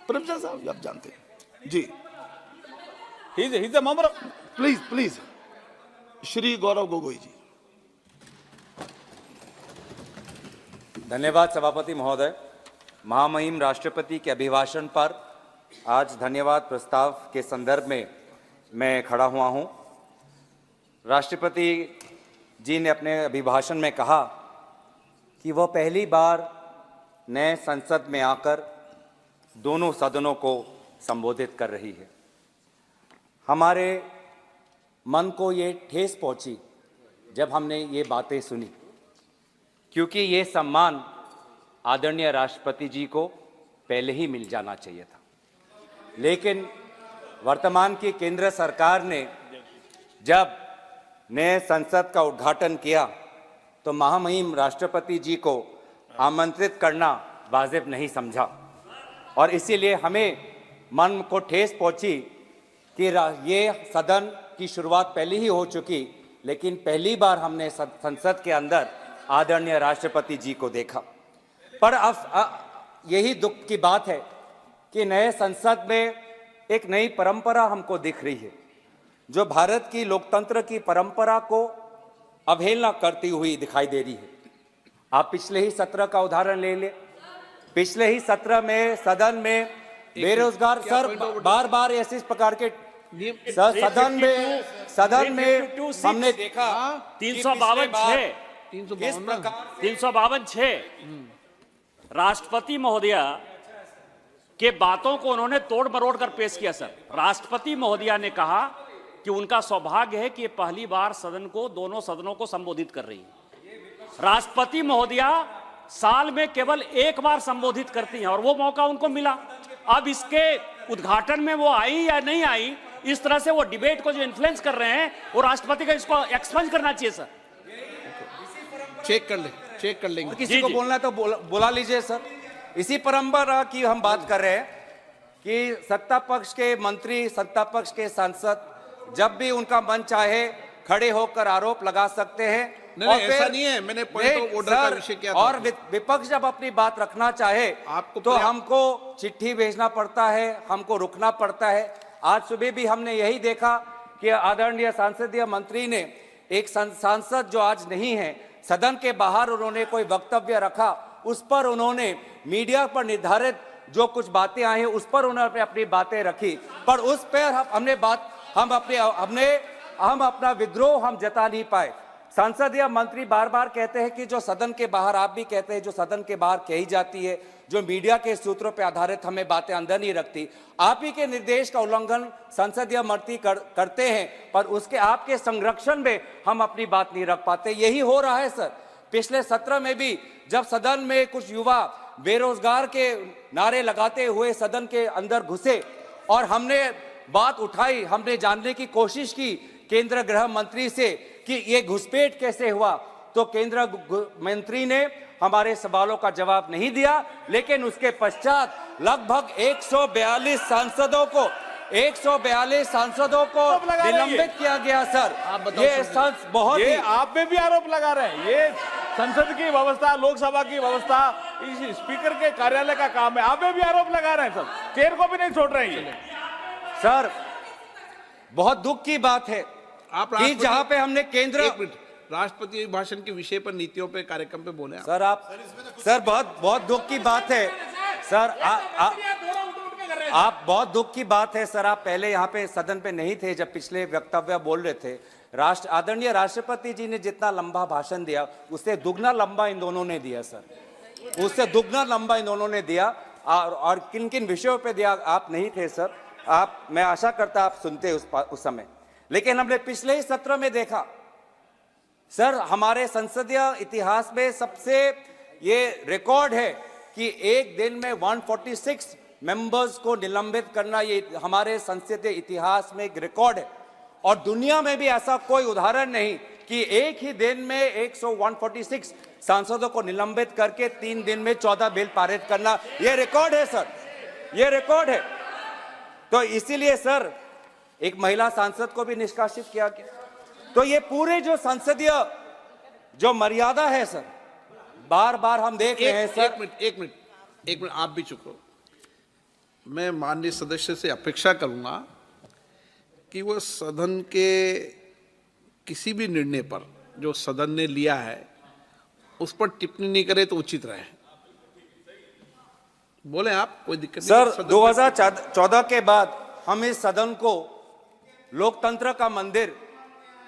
प्रेमचंद साहब आप जानते हैं जी। He's a member of... please please Shri Gaurav Gogoi ji. धन्यवाद सभापति महोदय। महामहिम राष्ट्रपति के अभिभाषण पर आज धन्यवाद प्रस्ताव के संदर्भ में मैं खड़ा हुआ हूं। राष्ट्रपति जी ने अपने अभिभाषण में कहा कि वह पहली बार नए संसद में आकर दोनों सदनों को संबोधित कर रही है। हमारे मन को ये ठेस पहुंची जब हमने ये बातें सुनी, क्योंकि ये सम्मान आदरणीय राष्ट्रपति जी को पहले ही मिल जाना चाहिए था। लेकिन वर्तमान की केंद्र सरकार ने जब नए संसद का उद्घाटन किया तो महामहिम राष्ट्रपति जी को आमंत्रित करना वाजिब नहीं समझा, और इसीलिए हमें मन को ठेस पहुंची कि ये सदन की शुरुआत पहले ही हो चुकी, लेकिन पहली बार हमने संसद के अंदर आदरणीय राष्ट्रपति जी को देखा। पर अब यही दुख की बात है कि नए संसद में एक नई परंपरा हमको दिख रही है, जो भारत की लोकतंत्र की परंपरा को अवहेलना करती हुई दिखाई दे रही है। आप पिछले ही सत्र का उदाहरण ले ले। पिछले ही सत्र में सदन में बेरोजगार सर बार बार ऐसे प्रकार के सदन में हमने देखा 352 राष्ट्रपति महोदया के बातों को उन्होंने तोड़ मरोड़ कर पेश किया। सर, राष्ट्रपति महोदया ने कहा कि उनका सौभाग्य है कि पहली बार सदन को, दोनों सदनों को संबोधित कर रही है। राष्ट्रपति महोदया साल में केवल एक बार संबोधित करती हैं और वो मौका उनको मिला। अब इसके उद्घाटन में वो आई या नहीं आई, इस तरह से वो डिबेट को जो इन्फ्लुएंस कर रहे हैं, वो राष्ट्रपति का इसको एक्सपंज करना चाहिए। सर, चेक कर लेंगे। किसी को बोलना है तो बुला लीजिए। सर, इसी परंपरा की हम बात कर रहे हैं कि सत्ता पक्ष के मंत्री, सत्ता पक्ष के सांसद जब भी उनका मन चाहे खड़े होकर आरोप लगा सकते हैं। नहीं, ऐसा नहीं है, मैंने पॉइंट ऑफ ऑर्डर का विषय किया था। और विपक्ष जब अपनी बात रखना चाहे तो हमको चिट्ठी भेजना पड़ता है, हमको रुकना पड़ता है। आज सुबह भी हमने यही देखा कि आदरणीय सांसदीय मंत्री ने एक सांसद जो आज नहीं है, सदन के बाहर उन्होंने कोई वक्तव्य रखा, उस पर उन्होंने मीडिया पर निर्धारित जो कुछ बातें आई हैं उस पर उन्होंने अपनी बातें रखी, पर उस पर हम अपना विद्रोह हम जता नहीं पाए। संसदीय मंत्री बार बार कहते हैं कि जो सदन के बाहर, आप भी कहते हैं जो सदन के बाहर कही जाती है, जो मीडिया के सूत्रों पर आधारित हमें बातें अंदर नहीं रखती। आप ही के निर्देश का उल्लंघन संसदीय मंत्री करते हैं, पर उसके आपके संरक्षण में हम अपनी बात नहीं रख पाते। यही हो रहा है। सर, पिछले सत्र में भी जब सदन में कुछ युवा बेरोजगार के नारे लगाते हुए सदन के अंदर घुसे और हमने बात उठाई, हमने जानने की कोशिश की केंद्र गृह मंत्री से कि ये घुसपैठ कैसे हुआ, तो केंद्र मंत्री ने हमारे सवालों का जवाब नहीं दिया। लेकिन उसके पश्चात लगभग 142 सांसदों को निलंबित किया गया। सर, ये बहुत ये आप में भी आरोप लगा रहे हैं। ये संसद की व्यवस्था, लोकसभा की व्यवस्था, इस स्पीकर के कार्यालय का काम है। आप में भी आरोप लगा रहे हैं। सर, चेयर को भी नहीं छोड़ रहे हैं। सर, बहुत दुख की बात है कि जहां पे हमने केंद्र राष्ट्रपति भाषण के विषय पर, नीतियों पे, कार्यक्रम पे बोले सर बहुत दुख की बात है। सर, आप बहुत दुख की बात है। सर, आप पहले यहाँ पे सदन पे नहीं थे जब पिछले वक्तव्य बोल रहे थे। आदरणीय राष्ट्रपति जी ने जितना लंबा भाषण दिया उससे दुगना लंबा इन दोनों ने दिया। सर, उससे दुगना लंबा इन दोनों ने दिया। और किन किन विषयों पे दिया आप नहीं थे। सर, मैं आशा करता आप सुनते उस समय। लेकिन हमने पिछले ही सत्र में देखा, सर, हमारे संसदीय इतिहास में सबसे ये रिकॉर्ड है कि एक दिन में 146 मेंबर्स को निलंबित करना, ये हमारे संसदीय इतिहास में एक रिकॉर्ड है। और दुनिया में भी ऐसा कोई उदाहरण नहीं कि एक ही दिन में 146 सांसदों को निलंबित करके 3 दिन में 14 बिल पारित करना, ये रिकॉर्ड है। सर, ये रिकॉर्ड है। तो इसीलिए सर, एक महिला सांसद को भी निष्कासित किया गया। तो ये पूरे जो संसदीय जो मर्यादा है सर, बार बार हम देख रहे हैं। सर, एक मिनट, आप भी चुप रहो। मैं माननीय सदस्य से अपेक्षा करूंगा कि वो सदन के किसी भी निर्णय पर जो सदन ने लिया है उस पर टिप्पणी नहीं करे तो उचित रहे। बोले आप, कोई दिक्कत नहीं। सर, सदन 2014 के बाद हम इस सदन को लोकतंत्र का मंदिर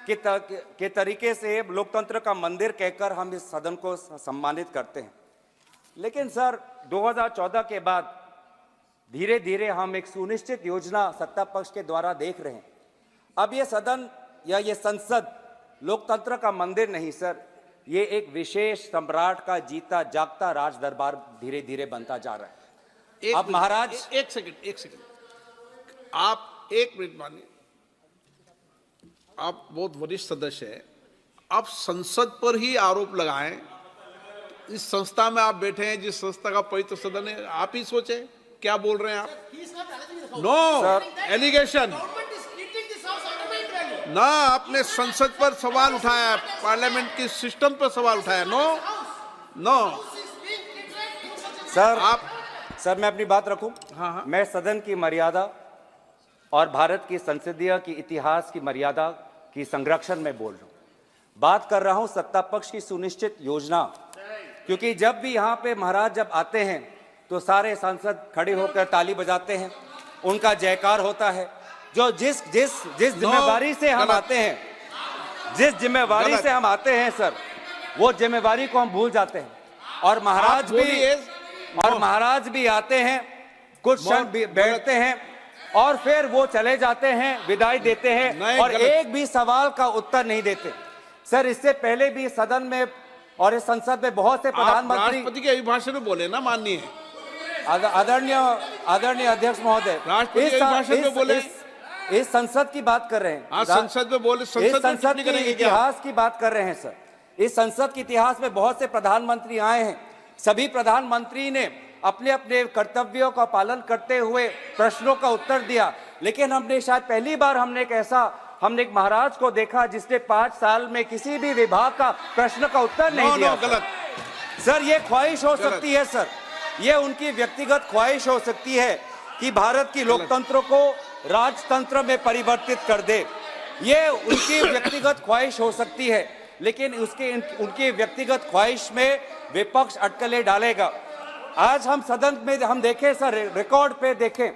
के तरीके से लोकतंत्र का मंदिर कहकर हम इस सदन को सम्मानित करते हैं। लेकिन सर, 2014 के बाद धीरे धीरे हम एक सुनिश्चित योजना सत्ता पक्ष के द्वारा देख रहे हैं। अब ये सदन या ये संसद लोकतंत्र का मंदिर नहीं सर, ये एक विशेष सम्राट का जीता जागता राज दरबार धीरे धीरे बनता जा रहा है। अब महाराज, एक सेकंड, आप एक मिनट मानिए। आप बहुत वरिष्ठ सदस्य हैं, आप संसद पर ही आरोप लगाएं। इस संस्था में आप बैठे हैं, जिस संस्था का पवित्र सदन है, आप ही सोचे क्या बोल रहे हैं आप। नो एलिगेशन ना, आपने संसद पर सवाल उठाया, पार्लियामेंट की सिस्टम पर सवाल उठाया। नो सर मैं अपनी बात रखूं। हाँ। मैं सदन की मर्यादा और भारत की संसदीय की इतिहास की मर्यादा की संरक्षण में बोल रहा हूं। बात कर रहा हूं सत्ता पक्ष की सुनिश्चित योजना, क्योंकि जब भी यहां पे महाराज जब आते हैं तो सारे सांसद खड़े होकर ताली बजाते हैं, उनका जयकार होता है। जो जिस जिम्मेवारी से हम आते हैं, जिस जिम्मेवारी से हम आते हैं सर, वो जिम्मेवारी को हम भूल जाते हैं। और महाराज भी आते हैं, कुछ क्षण बैठते हैं और फिर वो चले जाते हैं, विदाई देते हैं और एक भी सवाल का उत्तर नहीं देते। सर, इससे पहले भी सदन में और इस संसद में बहुत से प्रधानमंत्री राष्ट्रपति के अभिभाषण में बोले ना माननीय आदरणीय अध्यक्ष महोदय, इस संसद की बात कर रहे हैं। संसद में बोले, संसद के इतिहास की बात कर रहे हैं सर। इस संसद के इतिहास में बहुत से प्रधानमंत्री आए हैं, सभी प्रधानमंत्री ने अपने अपने कर्तव्यों का पालन करते हुए प्रश्नों का उत्तर दिया। लेकिन हमने शायद पहली बार हमने एक महाराज को देखा जिसने 5 साल में किसी भी विभाग का प्रश्न का उत्तर नहीं दिया। गलत सर, ये ख्वाहिश हो सकती है सर, ये उनकी व्यक्तिगत ख्वाहिश हो सकती है कि भारत की लोकतंत्र को राजतंत्र में परिवर्तित कर दे। ये उनकी व्यक्तिगत ख्वाहिश हो सकती है, लेकिन उनकी व्यक्तिगत ख्वाहिश में विपक्ष अटकलें डालेगा। आज हम सदन में हम देखें सर, रिकॉर्ड पे देखें,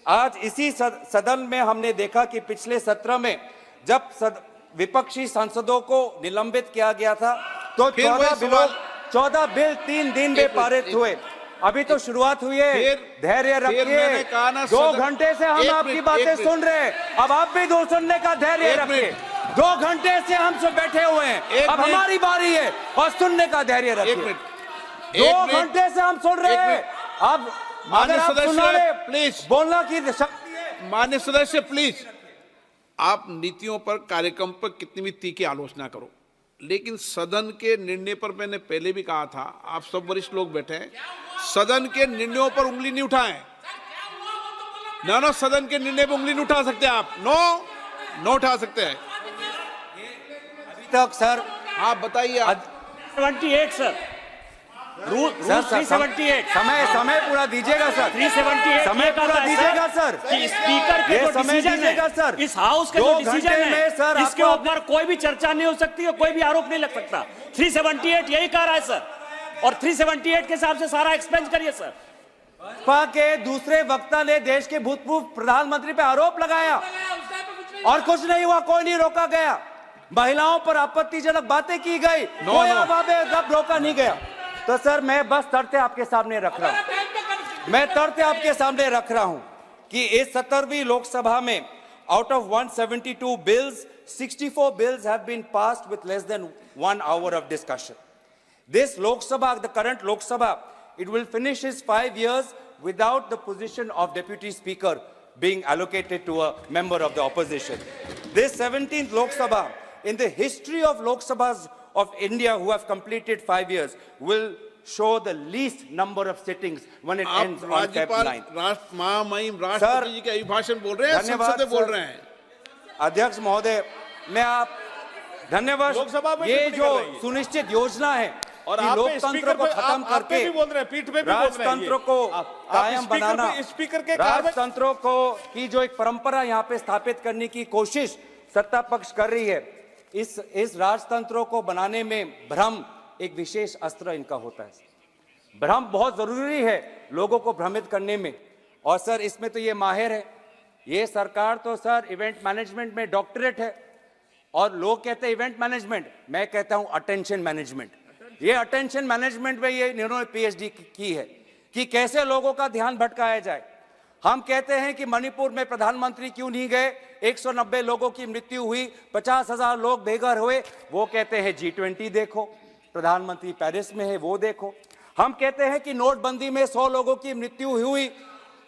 आज इसी सदन में हमने देखा कि पिछले सत्र में जब विपक्षी सांसदों को निलंबित किया गया था तो 14 बिल 3 दिन में पारित हुए। अभी तो शुरुआत हुई है, धैर्य रखिए। 2 घंटे से हम आपकी बातें सुन रहे हैं, अब आप भी दो सुनने का धैर्य रखिए। 2 घंटे से हम सब बैठे हुए हैं, अब हमारी बारी है और सुनने का धैर्य रखिए। 2 घंटे से हम सुन रहे हैं, अब अगर आप सुन रहे प्लीज बोलना की शक्ति है। माननीय सदस्य प्लीज, आप नीतियों पर, कार्यक्रम पर कितनी भी तीखी आलोचना करो, लेकिन सदन के निर्णय पर मैंने पहले भी कहा था, आप सब वरिष्ठ लोग बैठे हैं, सदन के निर्णयों पर उंगली नहीं उठाएं। ना सदन के निर्णय पर उंगली नहीं उठा सकते आप। नो उठा सकते हैं। अभी तक सर आप बताइए। 78 सर, रूल 378 समय पूरा दीजिएगा सर। 378 समय पूरा दीजिएगा सर। कि स्पीकर के जो डिसीजन है सर, इस हाउस के जो डिसीजन है सर, इसके ऊपर कोई भी चर्चा नहीं हो सकती और कोई भी आरोप नहीं लग सकता। 378 यही कह रहा है सर, और 378 के हिसाब से सारा एक्सपेंस करिए सर। भाजपा के दूसरे वक्ता ने देश के भूतपूर्व प्रधानमंत्री पे आरोप लगाया और कुछ नहीं हुआ, कोई नहीं रोका गया। महिलाओं पर आपत्तिजनक बातें की गई, कोई अब रोका नहीं गया। तो सर, मैं बस तथ्य आपके सामने रख रहा हूं, कि इस 17वीं लोकसभा में out of 172 bills, 64 bills have been passed with less than 1 hour of discussion. This Lok Sabha, the current Lok Sabha, it will finish its 5 years without the position of Deputy Speaker being allocated to a member of the opposition. This 17th Lok Sabha, in the history of Lok Sabhas of India who have completed 5 years, will show the least number of sittings when it ends on Feb 9th. महामहिम राष्ट्रपति जी के अभिभाषण बोल रहे हैं, संसद में बोल रहे हैं। अध्यक्ष महोदय, मैं आप धन्यवाद। ये जो सुनिश्चित योजना है, और कि आप लोकतंत्र को खत्म करके भी बोल रहे हैं, पीठ पे भी बोल रहे हैं राजतंत्र को कायम बनाना, स्पीकर के राजतंत्रों को की जो एक परंपरा यहाँ पे स्थापित करने की कोशिश सत्ता पक्ष कर रही है, इस राजतंत्रों को बनाने में भ्रम एक विशेष अस्त्र इनका होता है। भ्रम बहुत जरूरी है लोगों को भ्रमित करने में, और सर इसमें तो ये माहिर है, ये सरकार तो सर इवेंट मैनेजमेंट में डॉक्टरेट है, और लोग कहते हैं इवेंट मैनेजमेंट, मैं कहता हूं अटेंशन मैनेजमेंट। ये अटेंशन मैनेजमेंट में ये इन्होंने पीएचडी की है कि कैसे लोगों का ध्यान भटकाया जाए। हम कहते हैं कि मणिपुर में प्रधानमंत्री क्यों नहीं गए, 190 लोगों की मृत्यु हुई, 50,000 लोग बेघर हुए, वो कहते हैं G20 देखो, प्रधानमंत्री पेरिस में है वो देखो। हम कहते हैं कि नोटबंदी में 100 लोगों की मृत्यु हुई,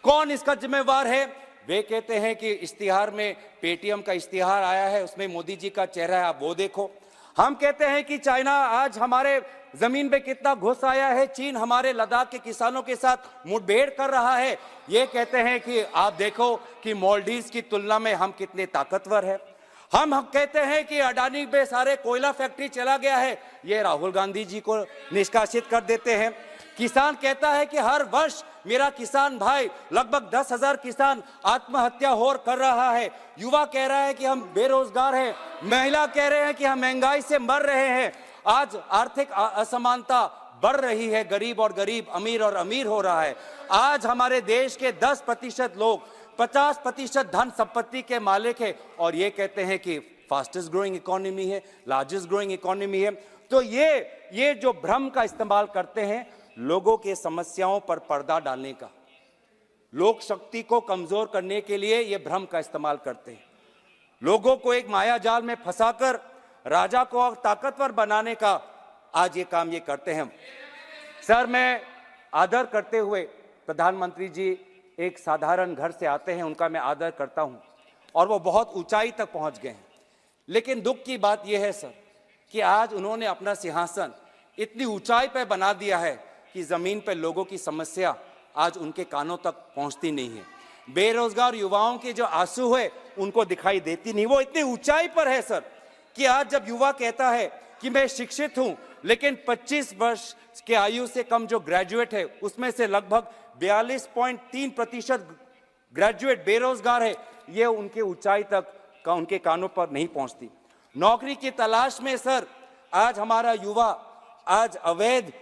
कौन इसका जिम्मेवार है, वे कहते हैं कि इश्तिहार में पेटीएम का इश्तिहार आया है उसमें मोदी जी का चेहरा है, आप वो देखो। हम कहते हैं कि चाइना आज हमारे जमीन पे कितना घुस आया है, चीन हमारे लद्दाख के किसानों के साथ मुठभेड़ कर रहा है, ये कहते हैं कि आप देखो कि मालदीव्स की तुलना में हम कितने ताकतवर हैं। हम कहते हैं कि अडानी पे सारे कोयला फैक्ट्री चला गया है, ये राहुल गांधी जी को निष्कासित कर देते हैं। किसान कहता है कि हर वर्ष मेरा किसान भाई लगभग 10,000 किसान आत्महत्या हो कर रहा है, युवा कह रहा है कि हम बेरोजगार हैं, महिला कह रहे हैं कि हम महंगाई से मर रहे हैं। आज आर्थिक असमानता बढ़ रही है, गरीब और गरीब, अमीर और अमीर हो रहा है। आज हमारे देश के 10% लोग 50% धन संपत्ति के मालिक है, और ये कहते हैं कि फास्टेस्ट ग्रोइंग इकोनॉमी है, लार्जेस्ट ग्रोइंग इकोनॉमी है। तो ये जो भ्रम का इस्तेमाल करते हैं लोगों के समस्याओं पर पर्दा डालने का, लोक शक्ति को कमजोर करने के लिए ये भ्रम का इस्तेमाल करते हैं, लोगों को एक माया जाल में फंसाकर राजा को ताकतवर बनाने का आज ये काम ये करते हैं। सर मैं आदर करते हुए, प्रधानमंत्री जी एक साधारण घर से आते हैं, उनका मैं आदर करता हूं, और वो बहुत ऊंचाई तक पहुंच गए हैं। लेकिन दुख की बात यह है सर कि आज उन्होंने अपना सिंहासन इतनी ऊंचाई पर बना दिया है कि जमीन पर लोगों की समस्या आज उनके कानों तक पहुंचती नहीं है। बेरोजगार युवाओं के जो आंसू है उनको दिखाई देती नहीं। वो इतनी ऊंचाई पर है सर कि आज जब युवा कहता है कि मैं शिक्षित हूं, लेकिन 25 वर्ष के आयु से कम जो ग्रेजुएट है उसमें से लगभग 42.3% ग्रेजुएट बेरोजगार है, ये उनके ऊंचाई तक का उनके कानों पर नहीं पहुंचती। नौकरी की तलाश में सर आज हमारा युवा आज अवैध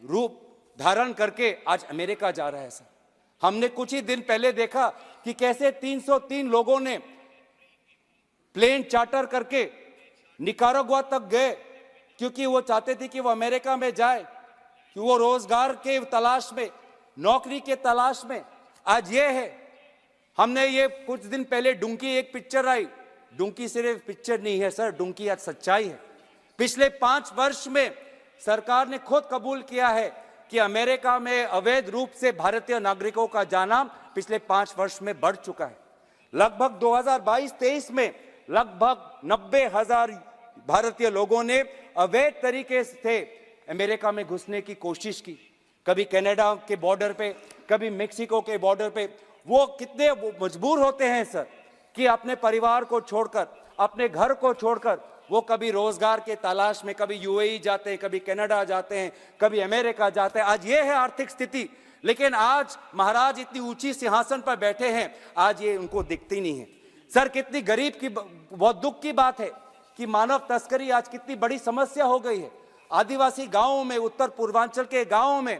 रूप धारण करके आज अमेरिका जा रहा है सर। हमने कुछ ही दिन पहले देखा कि कैसे 303 लोगों ने प्लेन चार्टर करके निकारागुआ तक गए, क्योंकि वो चाहते थे कि वो अमेरिका में जाए, कि वो रोजगार के तलाश में, नौकरी के तलाश में। आज ये है, हमने ये कुछ दिन पहले डुंकी एक पिक्चर आई, डुंकी सिर्फ पिक्चर नहीं है सर, डुंकी आज सच्चाई है। पिछले 5 वर्ष में सरकार ने खुद कबूल किया है कि अमेरिका में अवैध रूप से भारतीय नागरिकों का जाना पिछले 5 वर्ष में बढ़ चुका है। लगभग 2022-23 में लगभग 90,000 भारतीय लोगों ने अवैध तरीके से अमेरिका में घुसने की कोशिश की, कभी कनाडा के बॉर्डर पे, कभी मेक्सिको के बॉर्डर पे। वो कितने मजबूर होते हैं सर कि अपने परिवार को छोड़कर, अपने घर को छोड़कर वो कभी रोजगार के तलाश में कभी यूएई जाते हैं, कभी कनाडा जाते हैं, कभी अमेरिका जाते हैं। आज ये है आर्थिक स्थिति। लेकिन आज महाराज इतनी ऊंची सिंहासन पर बैठे हैं, आज ये उनको दिखती नहीं है। सर कितनी गरीब की, बहुत दुख की बात है कि मानव तस्करी आज कितनी बड़ी समस्या हो गई है। आदिवासी गांवों में, उत्तर पूर्वांचल के गांवों में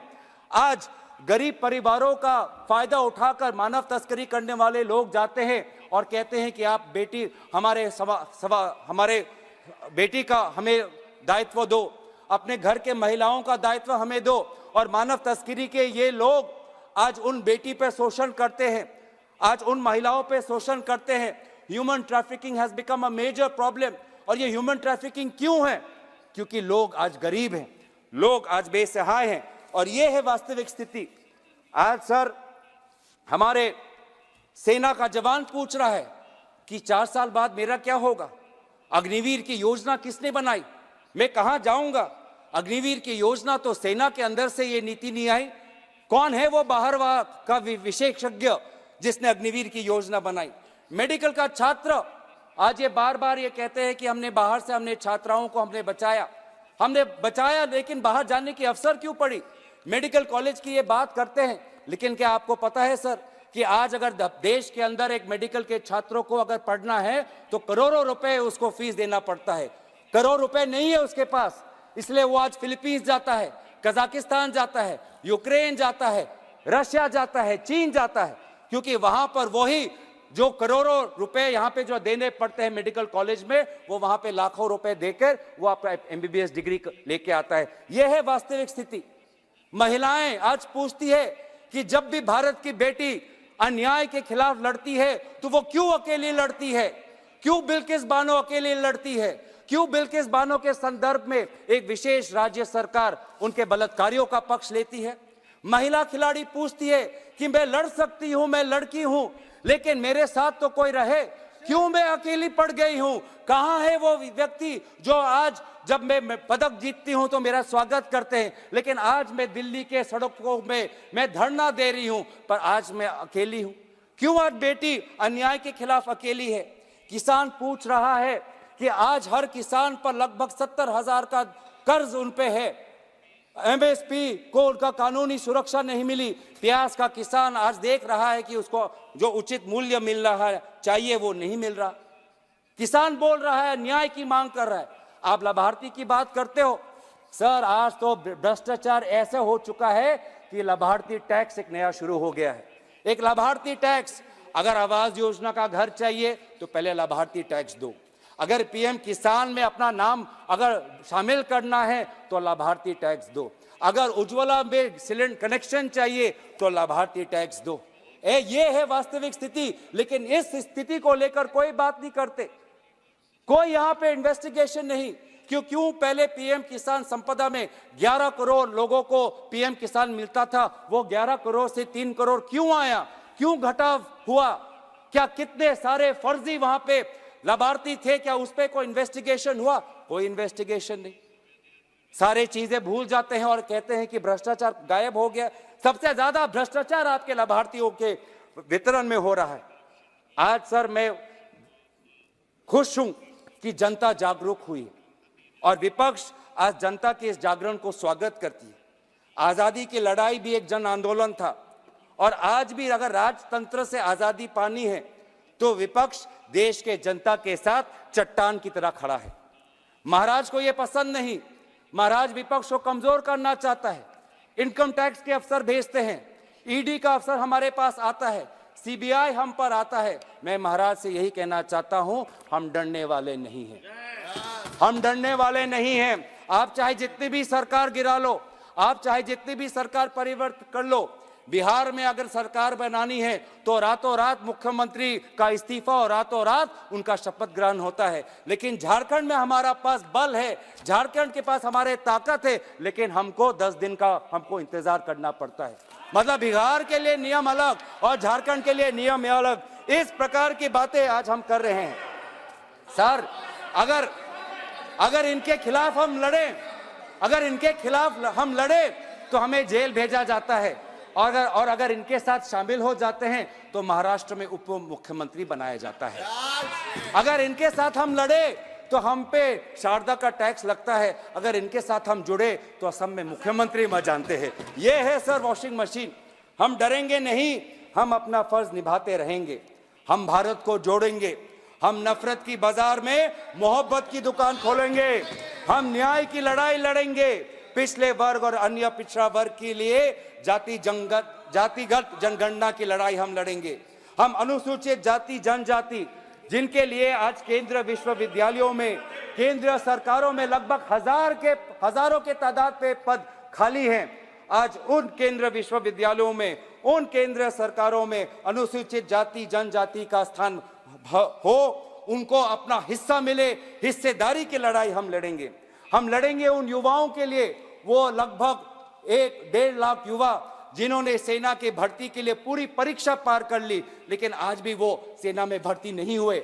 आज गरीब परिवारों का फायदा उठाकर मानव तस्करी करने वाले लोग जाते हैं और कहते हैं कि आप बेटी हमारे बेटी का हमें दायित्व दो, अपने घर के महिलाओं का दायित्व हमें दो। और मानव तस्करी के ये लोग आज उन बेटी पे शोषण करते हैं, आज उन महिलाओं पे शोषण करते हैं। Human trafficking has become a major problem. और ये ह्यूमन ट्रैफिकिंग क्यों है? क्योंकि लोग आज गरीब हैं, लोग आज बेसहाय हैं, और ये है वास्तविक स्थिति। आज सर हमारे सेना का जवान पूछ रहा है कि 4 साल बाद मेरा क्या होगा? अग्निवीर की योजना किसने बनाई? मैं कहां जाऊंगा? अग्निवीर की योजना तो सेना के अंदर से ये नीति नहीं आई। कौन है वो बाहर का विशेषज्ञ जिसने अग्निवीर की योजना बनाई? मेडिकल का छात्र आज ये बार बार ये कहते हैं कि हमने बाहर से हमने छात्राओं को हमने बचाया। हमने बचाया, लेकिन बाहर जाने की अवसर क्यों पड़ी? मेडिकल कॉलेज की ये बात करते हैं, लेकिन क्या आपको पता है सर कि आज अगर देश के अंदर एक मेडिकल के छात्रों को अगर पढ़ना है तो करोड़ों रुपए उसको फीस देना पड़ता है। करोड़ रुपए नहीं है उसके पास, इसलिए वो आज फिलीपींस जाता है, कजाकिस्तान जाता है, यूक्रेन जाता है, रशिया जाता है, चीन जाता है, क्योंकि वहां पर वही जो करोड़ों रुपए यहाँ पे जो देने पड़ते हैं मेडिकल कॉलेज में, वो वहां पे लाखों रुपए देकर वो अपना एमबीबीएस डिग्री लेके आता है। यह है वास्तविक स्थिति। महिलाएं आज पूछती है कि जब भी भारत की बेटी अन्याय के खिलाफ लड़ती है तो वो क्यों अकेली लड़ती है? क्यों बिल्किस बानो अकेली लड़ती है? क्यों बिल्किस बानो के संदर्भ में एक विशेष राज्य सरकार उनके बलात्कारियों का पक्ष लेती है? महिला खिलाड़ी पूछती है कि मैं लड़ सकती हूं, मैं लड़की हूं, लेकिन मेरे साथ तो कोई रहे, क्यों मैं अकेली पड़ गई हूं? कहां है वो व्यक्ति जो आज जब मैं पदक जीतती हूं तो मेरा स्वागत करते हैं, लेकिन आज मैं दिल्ली के सड़कों में मैं धरना दे रही हूं पर आज मैं अकेली हूं? क्यों आज बेटी अन्याय के खिलाफ अकेली है? किसान पूछ रहा है कि आज हर किसान पर लगभग 70,000 का कर्ज उन पे है, एमएसपी को उनका कानूनी सुरक्षा नहीं मिली। प्याज का किसान आज देख रहा है कि उसको जो उचित मूल्य मिल रहा है चाहिए वो नहीं मिल रहा। किसान बोल रहा है, न्याय की मांग कर रहा है। आप लाभार्थी की बात करते हो सर, आज तो भ्रष्टाचार ऐसे हो चुका है कि लाभार्थी टैक्स एक नया शुरू हो गया है। एक लाभार्थी टैक्स, अगर आवास योजना का घर चाहिए तो पहले लाभार्थी टैक्स दो, अगर पीएम किसान में अपना नाम अगर शामिल करना है तो लाभार्थी टैक्स दो, अगर उज्ज्वला में सिलेंडर कनेक्शन चाहिए तो लाभार्थी टैक्स दो। ये है वास्तविक स्थिति, लेकिन इस स्थिति को लेकर कोई बात नहीं करते, कोई यहाँ पे इन्वेस्टिगेशन नहीं। क्यों पहले पीएम किसान संपदा में 11 करोड़ लोगों को पीएम किसान मिलता था, वो 11 करोड़ से 3 करोड़ क्यों आया? क्यों घटाव हुआ? क्या कितने सारे फर्जी वहां पे लाभार्थी थे, क्या उस पर कोई इन्वेस्टिगेशन हुआ? कोई इन्वेस्टिगेशन नहीं। सारे चीजें भूल जाते हैं और कहते हैं कि भ्रष्टाचार गायब हो गया। सबसे ज्यादा भ्रष्टाचार आपके लाभार्थियों के वितरण में हो रहा है। आज सर मैं खुश हूं कि जनता जागरूक हुई है और विपक्ष आज जनता के इस जागरण को स्वागत करती है। आजादी की लड़ाई भी एक जन आंदोलन था और आज भी अगर राजतंत्र से आजादी पानी है तो विपक्ष देश के जनता के साथ चट्टान की तरह खड़ा है। महाराज को यह पसंद नहीं, महाराज विपक्ष को कमजोर करना चाहता है। इनकम टैक्स के अफसर भेजते हैं, ईडी का अफसर हमारे पास आता है, सीबीआई हम पर आता है। मैं महाराज से यही कहना चाहता हूं, हम डरने वाले नहीं हैं, हम डरने वाले नहीं हैं। आप चाहे जितनी भी सरकार गिरा लो, आप चाहे जितनी भी सरकार परिवर्तन कर लो, बिहार में अगर सरकार बनानी है तो रातों रात मुख्यमंत्री का इस्तीफा और रातों रात उनका शपथ ग्रहण होता है। लेकिन झारखंड में हमारा पास बल है, झारखंड के पास हमारे ताकत है, लेकिन हमको 10 दिन का हमको इंतजार करना पड़ता है। मतलब बिहार के लिए नियम अलग और झारखंड के लिए नियम अलग, इस प्रकार की बातें आज हम कर रहे हैं। सर अगर इनके खिलाफ हम लड़े, अगर इनके खिलाफ हम लड़े तो हमें जेल भेजा जाता है और अगर इनके साथ शामिल हो जाते हैं तो महाराष्ट्र में उप मुख्यमंत्री बनाया जाता है। अगर इनके साथ हम लड़े तो हम पे शारदा का टैक्स लगता है, अगर इनके साथ हम जुड़े तो असम में मुख्यमंत्री मर जानते हैं। ये है सर वॉशिंग मशीन। हम डरेंगे नहीं, हम अपना फर्ज निभाते रहेंगे, हम भारत को जोड़ेंगे, हम नफरत की बाजार में मोहब्बत की दुकान खोलेंगे, हम न्याय की लड़ाई लड़ेंगे, पिछले वर्ग और अन्य पिछड़ा वर्ग के लिए जातिगत जनगणना की लड़ाई हम लड़ेंगे। हम अनुसूचित जाति जनजाति जिनके लिए आज केंद्रीय विश्वविद्यालयों में, केंद्रीय सरकारों में लगभग हजारों के तादाद पे पद खाली हैं, आज उन केंद्रीय विश्वविद्यालयों में, उन केंद्रीय सरकारों में अनुसूचित जाति जनजाति का स्थान हो, उनको अपना हिस्सा मिले, हिस्सेदारी की लड़ाई हम लड़ेंगे। हम लड़ेंगे उन युवाओं के लिए, वो लगभग 1-1.5 लाख युवा जिन्होंने सेना के भर्ती के लिए पूरी परीक्षा पार कर ली, लेकिन आज भी वो सेना में भर्ती नहीं हुए।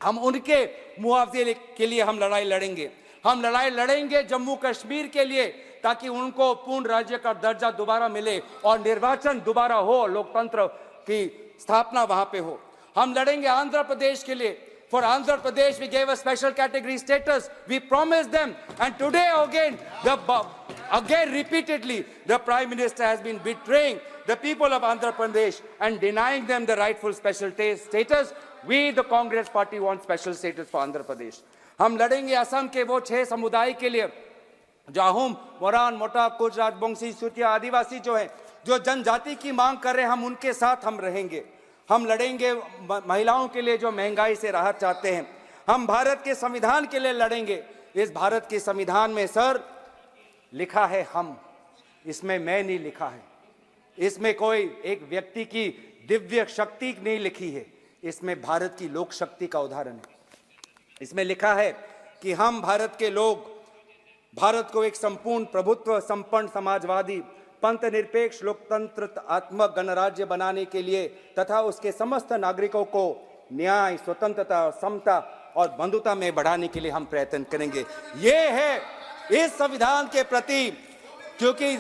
हम उनके मुआवजे के लिए हम लड़ाई लड़ेंगे। हम लड़ाई लड़ेंगे जम्मू कश्मीर के लिए, ताकि उनको पूर्ण राज्य का दर्जा दोबारा मिले और निर्वाचन दोबारा हो, लोकतंत्र की स्थापना वहां पे हो। हम लड़ेंगे आंध्र प्रदेश के लिए, For Andhra Pradesh, we gave a special category status. We promised them. And today again, repeatedly, the Prime Minister has been betraying the people of Andhra Pradesh and denying them the rightful special status. We, the Congress Party, want special status for Andhra Pradesh. हम लड़ेंगे असम के वो 6 समुदाय के लिए, जाहुम, मोरान, मोटा, कुच, राजबंशी, सूतिया, आदिवासी जो है, जो जनजाति की मांग कर रहे हैं, हम उनके साथ हम रहेंगे। हम लड़ेंगे महिलाओं के लिए जो महंगाई से राहत चाहते हैं। हम भारत के संविधान के लिए लड़ेंगे। इस भारत के संविधान में सर लिखा है हम, इसमें मैं नहीं लिखा है। इसमें कोई एक व्यक्ति की दिव्य शक्ति नहीं लिखी है, इसमें भारत की लोक शक्ति का उदाहरण है। इसमें लिखा है कि हम भारत के लोग भारत को एक संपूर्ण प्रभुत्व संपन्न समाजवादी पंथ निरपेक्ष लोकतंत्रात्मक गणराज्य बनाने के लिए तथा उसके समस्त नागरिकों को न्याय, स्वतंत्रता, समता और बंधुता में बढ़ाने के लिए हम प्रयत्न करेंगे। ये है इस संविधान के प्रति, क्योंकि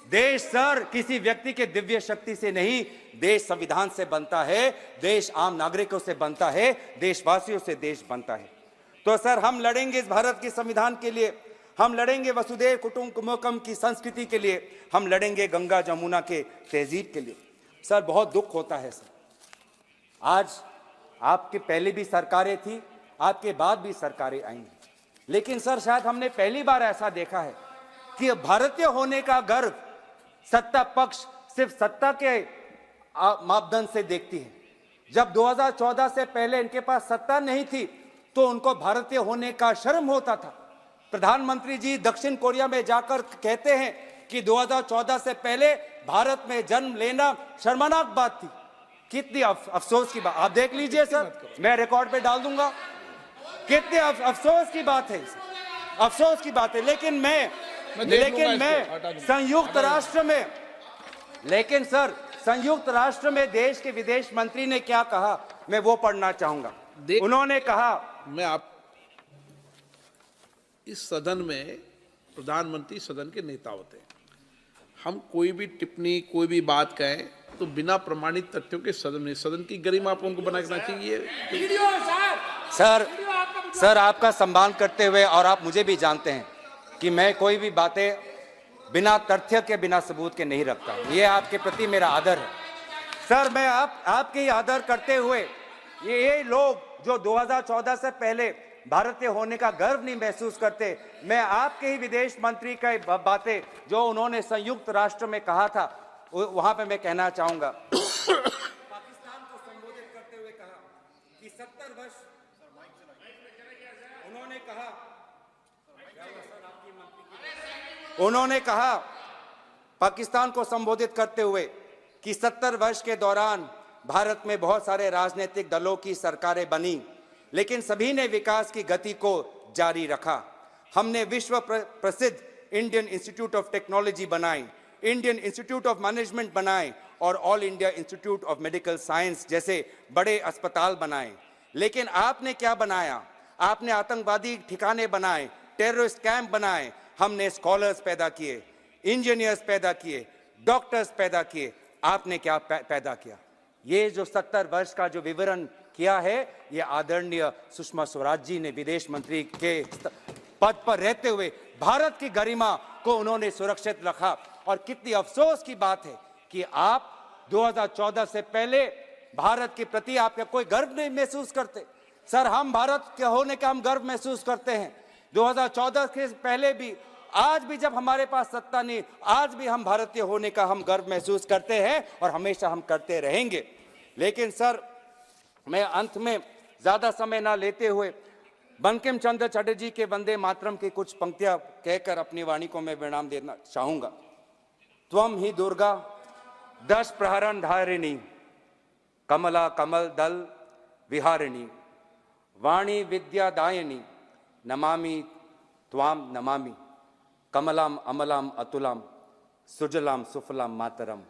देश सर किसी व्यक्ति के दिव्य शक्ति से नहीं, देश संविधान से बनता है, देश आम नागरिकों से बनता है, देशवासियों से देश बनता है। तो सर हम लड़ेंगे इस भारत के संविधान के लिए, हम लड़ेंगे वसुधैव कुटुंबकम की संस्कृति के लिए, हम लड़ेंगे गंगा जमुना के तहजीब के लिए। सर बहुत दुख होता है सर, आज आपके पहले भी सरकारें थी, आपके बाद भी सरकारें आई, लेकिन सर शायद हमने पहली बार ऐसा देखा है कि भारतीय होने का गर्व सत्ता पक्ष सिर्फ सत्ता के मापदंड से देखती है। जब 2014 से पहले इनके पास सत्ता नहीं थी तो उनको भारतीय होने का शर्म होता था। प्रधानमंत्री जी दक्षिण कोरिया में जाकर कहते हैं कि 2014 से पहले भारत में जन्म लेना शर्मनाक बात थी। कितनी अफसोस की बात, आप देख लीजिए सर, मैं रिकॉर्ड पे डाल दूंगा। कितने अफसोस की बात है, अफसोस की बात है। लेकिन मैं संयुक्त राष्ट्र में, लेकिन सर संयुक्त राष्ट्र में देश के विदेश मंत्री ने क्या कहा, मैं वो पढ़ना चाहूंगा। उन्होंने कहा, मैं आप इस सदन में प्रधानमंत्री सदन के नेता होते हैं, हम कोई भी टिप्पणी कोई भी बात कहें तो बिना प्रमाणित तथ्यों के सदन की गरिमा आप उनको बनाना चाहिए। सर आपका सम्मान करते हुए, और आप मुझे भी जानते हैं कि मैं कोई भी बातें बिना तथ्य के बिना सबूत के नहीं रखता, ये आपके प्रति मेरा आदर है। सर मैं आपके ही आदर करते हुए, ये लोग जो 2014 से पहले भारतीय होने का गर्व नहीं महसूस करते, मैं आपके ही विदेश मंत्री की बातें जो उन्होंने संयुक्त राष्ट्र में कहा था वहां पे मैं कहना चाहूंगा। पाकिस्तान को संबोधित करते हुए कहा कि 70 वर्ष उन्होंने कहा पाकिस्तान को संबोधित करते हुए कि 70 वर्ष के दौरान भारत में बहुत सारे राजनीतिक दलों की सरकारें बनी, लेकिन सभी ने विकास की गति को जारी रखा। हमने विश्व प्रसिद्ध इंडियन इंस्टीट्यूट ऑफ टेक्नोलॉजी बनाई, इंडियन इंस्टीट्यूट ऑफ मैनेजमेंट बनाए और all India institute of medical science जैसे बड़े अस्पताल बनाए। लेकिन आपने क्या बनाया? आपने आतंकवादी ठिकाने बनाए, टेररिस्ट कैंप बनाए। हमने स्कॉलर्स पैदा किए, इंजीनियर्स पैदा किए, डॉक्टर्स पैदा किए। आपने क्या पैदा किया? ये जो 70 वर्ष का जो विवरण किया है, ये आदरणीय सुषमा स्वराज जी ने विदेश मंत्री के पद पर रहते हुए भारत की गरिमा को उन्होंने सुरक्षित रखा। और कितनी अफसोस की बात है कि आप 2014 से पहले भारत के प्रति आप कोई गर्व नहीं महसूस करते। सर हम भारत के होने का हम गर्व महसूस करते हैं। 2014 के पहले भी, आज भी जब हमारे पास सत्ता नहीं, आज भी हम भारतीय होने का हम गर्व महसूस करते हैं और हमेशा हम करते रहेंगे। लेकिन सर मैं अंत में ज्यादा समय ना लेते हुए बंकिम चंद्र चटर्जी के वंदे मातरम की कुछ पंक्तियां कहकर अपनी वाणी को मैं विराम देना चाहूंगा। त्वम ही दुर्गा दश प्रहरण धारिणी, कमला कमल दल विहारिणी, वाणी विद्या दायिनी, नमामि त्वाम नमामि, कमलाम अमलाम अतुलाम, सुजलाम सुफलाम मातरम,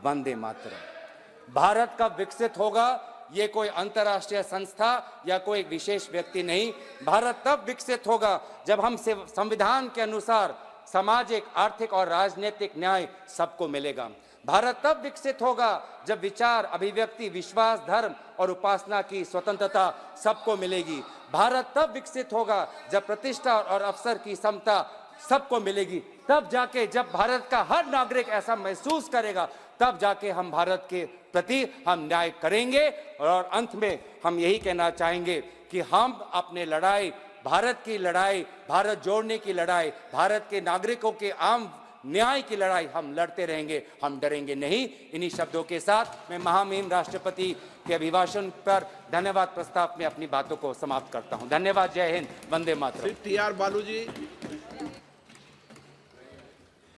वंदे मातरम। भारत कब विकसित होगा? ये कोई अंतर्राष्ट्रीय संस्था या कोई विशेष व्यक्ति नहीं। भारत तब विकसित होगा जब हम संविधान के अनुसार सामाजिक, आर्थिक और राजनीतिक न्याय सबको मिलेगा। भारत तब विकसित होगा जब विचार, अभिव्यक्ति, विश्वास, धर्म और उपासना की स्वतंत्रता सबको मिलेगी। भारत तब विकसित होगा जब प्रतिष्ठा और अवसर की समता सबको मिलेगी। तब जाके जब भारत का हर नागरिक ऐसा महसूस करेगा, तब जाके हम भारत के प्रति हम न्याय करेंगे। और अंत में हम यही कहना चाहेंगे कि हम अपने लड़ाई, भारत की लड़ाई, भारत जोड़ने की लड़ाई, भारत के नागरिकों के आम न्याय की लड़ाई हम लड़ते रहेंगे, हम डरेंगे नहीं। इन्हीं शब्दों के साथ मैं महामहिम राष्ट्रपति के अभिभाषण पर धन्यवाद प्रस्ताव में अपनी बातों को समाप्त करता हूं। धन्यवाद। जय हिंद। वंदे मातरम। टी आर बालू जी।